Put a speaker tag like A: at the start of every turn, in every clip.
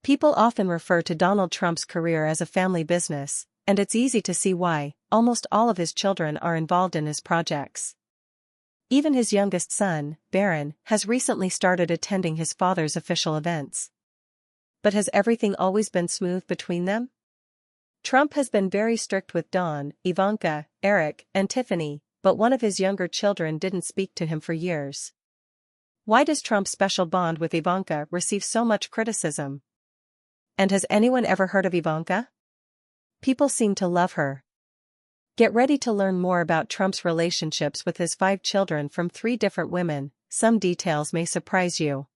A: People often refer to Donald Trump's career as a family business, and it's easy to see why. Almost all of his children are involved in his projects. Even his youngest son, Barron, has recently started attending his father's official events. But has everything always been smooth between them? Trump has been very strict with Don, Ivanka, Eric, and Tiffany, but one of his younger children didn't speak to him for years. Why does Trump's special bond with Ivanka receive so much criticism? And has anyone ever heard of Ivanka? People seem to love her. Get ready to learn more about Trump's relationships with his 5 children from 3 different women. Some details may surprise you.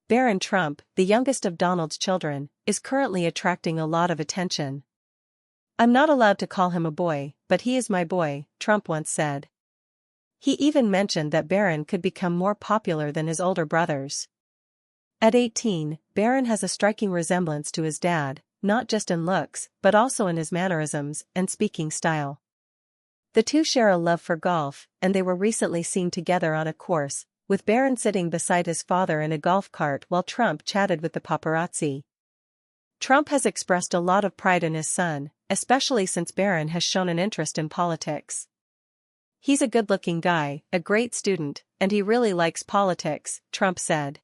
A: Barron Trump, the youngest of Donald's children, is currently attracting a lot of attention. "I'm not allowed to call him a boy, but he is my boy," Trump once said. He even mentioned that Barron could become more popular than his older brothers. At 18, Barron has a striking resemblance to his dad, not just in looks, but also in his mannerisms and speaking style. The two share a love for golf, and they were recently seen together on a course, with Barron sitting beside his father in a golf cart while Trump chatted with the paparazzi. Trump has expressed a lot of pride in his son, especially since Barron has shown an interest in politics. "He's a good-looking guy, a great student, and he really likes politics," Trump said.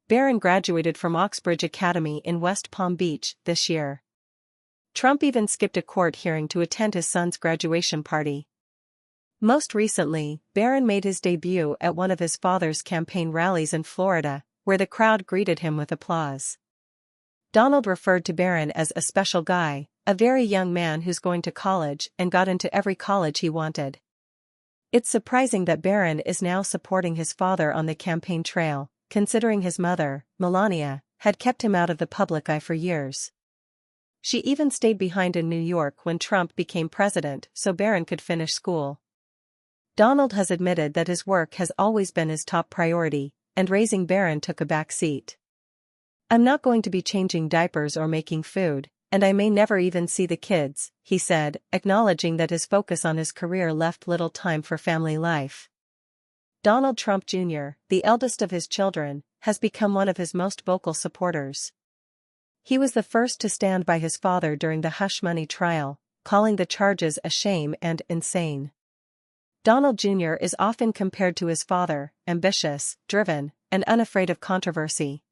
A: Barron graduated from Oxbridge Academy in West Palm Beach this year. Trump even skipped a court hearing to attend his son's graduation party. Most recently, Barron made his debut at one of his father's campaign rallies in Florida, where the crowd greeted him with applause. Donald referred to Barron as a special guy, a very young man who's going to college and got into every college he wanted. It's surprising that Barron is now supporting his father on the campaign trail, considering his mother, Melania, had kept him out of the public eye for years. She even stayed behind in New York when Trump became president so Barron could finish school. Donald has admitted that his work has always been his top priority, and raising Barron took a back seat. "I'm not going to be changing diapers or making food, and I may never even see the kids," he said, acknowledging that his focus on his career left little time for family life. Donald Trump Jr., the eldest of his children, has become one of his most vocal supporters. He was the first to stand by his father during the hush money trial, calling the charges a shame and insane. Donald Jr. is often compared to his father, ambitious, driven, and unafraid of controversy.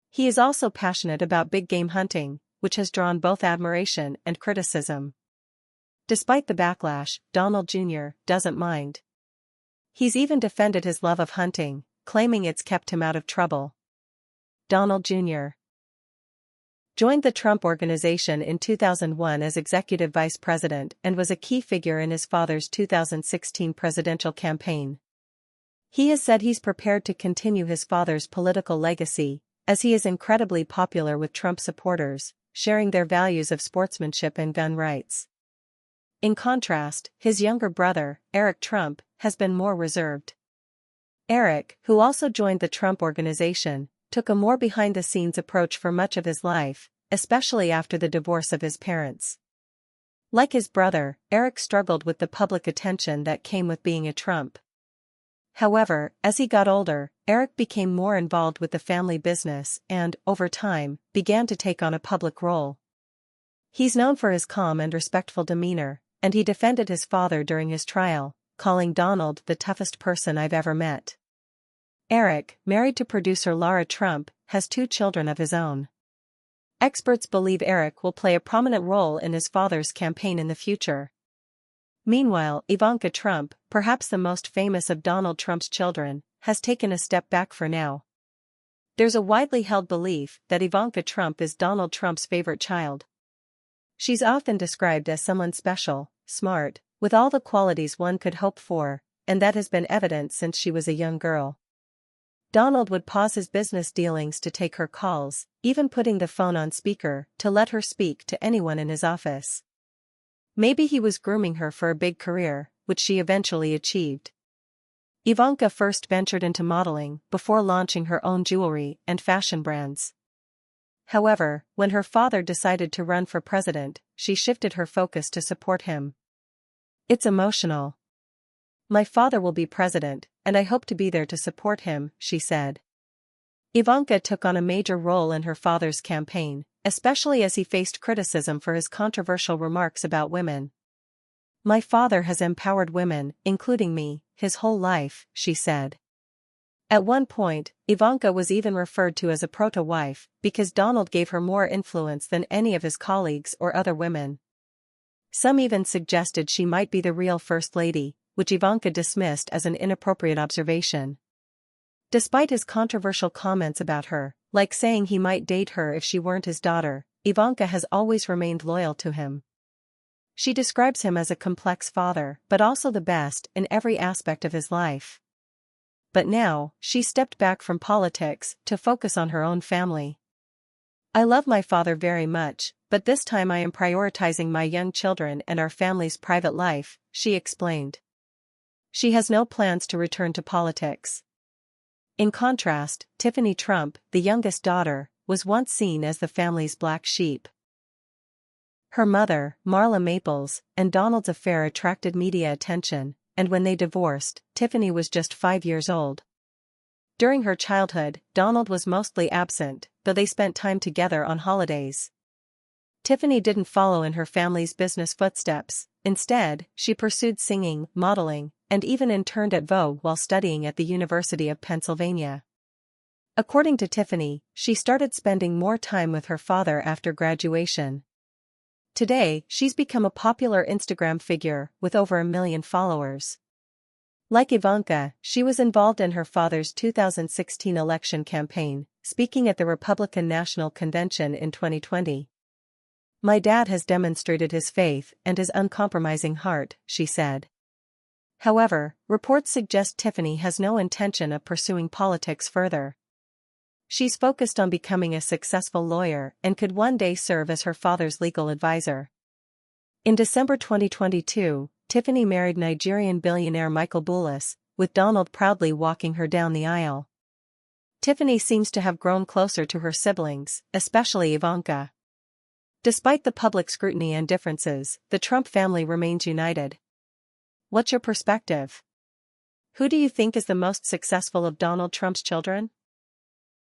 A: He is also passionate about big game hunting, which has drawn both admiration and criticism. Despite the backlash, Donald Jr. doesn't mind. He's even defended his love of hunting, claiming it's kept him out of trouble. Donald Jr. joined the Trump Organization in 2001 as executive vice president and was a key figure in his father's 2016 presidential campaign. He has said he's prepared to continue his father's political legacy, as he is incredibly popular with Trump supporters, sharing their values of sportsmanship and gun rights. In contrast, his younger brother, Eric Trump, has been more reserved. Eric, who also joined the Trump Organization, took a more behind-the-scenes approach for much of his life, especially after the divorce of his parents. Like his brother, Eric struggled with the public attention that came with being a Trump. However, as he got older, Eric became more involved with the family business and, over time, began to take on a public role. He's known for his calm and respectful demeanor, and he defended his father during his trial, calling Donald the toughest person I've ever met. Eric, married to producer Lara Trump, has 2 children of his own. Experts believe Eric will play a prominent role in his father's campaign in the future. Meanwhile, Ivanka Trump, perhaps the most famous of Donald Trump's children, has taken a step back for now. There's a widely held belief that Ivanka Trump is Donald Trump's favorite child. She's often described as someone special, smart, with all the qualities one could hope for, and that has been evident since she was a young girl. Donald would pause his business dealings to take her calls, even putting the phone on speaker to let her speak to anyone in his office. Maybe he was grooming her for a big career, which she eventually achieved. Ivanka first ventured into modeling before launching her own jewelry and fashion brands. However, when her father decided to run for president, she shifted her focus to support him. "It's emotional. My father will be president, and I hope to be there to support him," she said. Ivanka took on a major role in her father's campaign, especially as he faced criticism for his controversial remarks about women. "My father has empowered women, including me, his whole life," she said. At one point, Ivanka was even referred to as a proto-wife, because Donald gave her more influence than any of his colleagues or other women. Some even suggested she might be the real First Lady, which Ivanka dismissed as an inappropriate observation. Despite his controversial comments about her, like saying he might date her if she weren't his daughter, Ivanka has always remained loyal to him. She describes him as a complex father, but also the best in every aspect of his life. But now, she stepped back from politics to focus on her own family. "I love my father very much, but this time I am prioritizing my young children and our family's private life," she explained. She has no plans to return to politics. In contrast, Tiffany Trump, the youngest daughter, was once seen as the family's black sheep. Her mother, Marla Maples, and Donald's affair attracted media attention, and when they divorced, Tiffany was just 5 years old. During her childhood, Donald was mostly absent, though they spent time together on holidays. Tiffany didn't follow in her family's business footsteps. Instead, she pursued singing, modeling, and even interned at Vogue while studying at the University of Pennsylvania. According to Tiffany, she started spending more time with her father after graduation. Today, she's become a popular Instagram figure with over 1 million followers. Like Ivanka, she was involved in her father's 2016 election campaign, speaking at the Republican National Convention in 2020. "My dad has demonstrated his faith and his uncompromising heart," she said. However, reports suggest Tiffany has no intention of pursuing politics further. She's focused on becoming a successful lawyer and could one day serve as her father's legal advisor. In December 2022, Tiffany married Nigerian billionaire Michael Boulos, with Donald proudly walking her down the aisle. Tiffany seems to have grown closer to her siblings, especially Ivanka. Despite the public scrutiny and differences, the Trump family remains united. What's your perspective? Who do you think is the most successful of Donald Trump's children?